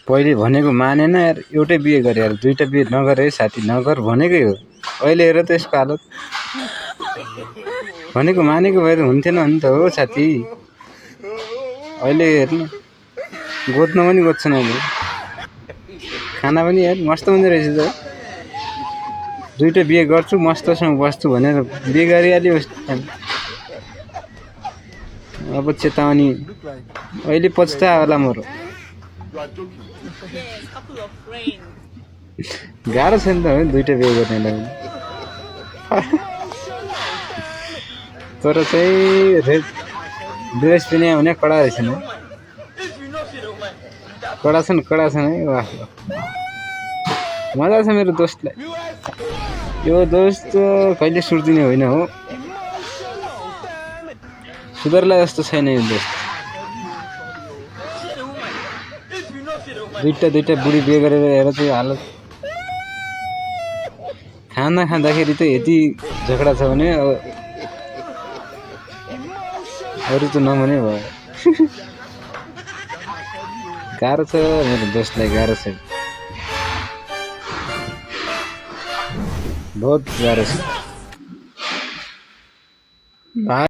पहिले भनेको मानेन यार, एउटै बिहे गरे यार, दुईटा बिहे नगरे है साथी, नगर भनेकै हो। अहिले हेर त यसको हालत। भनेको मानेको भए त हुन्थेन नि त हो साथी। अहिले हेर्नु गोद्न पनि गोज्छन् अहिले। खाना पनि यार मस्त हुँदो रहेछ त। दुईटा बिहे गर्छु मस्तसँग बस्छु भनेर बिहे गरिहाल्यो। अब चेतावनी, अहिले पछुता होला मरो। गाह्रो छ नि त है दुईटा बिहे गर्नेलाई। तर चाहिँ रेड ड्रेस पनि हुने कडा रहेछन् है। कडा छन् है। वाह मजा छ मेरो दोस्तलाई। यो दोस्त कहिले सुर्दिने होइन हो। सुधर्ला जस्तो छैन यो दोस्त। दुईटा बुढी बिहे गरेर हेर त्यो हालत। खाना खाँदाखेरि त यति झगडा छ भने अरू त नभने भयो। गाह्रो छ मेरो दोस्तलाई, गाह्रो छ, बहुत गाह्रो छ।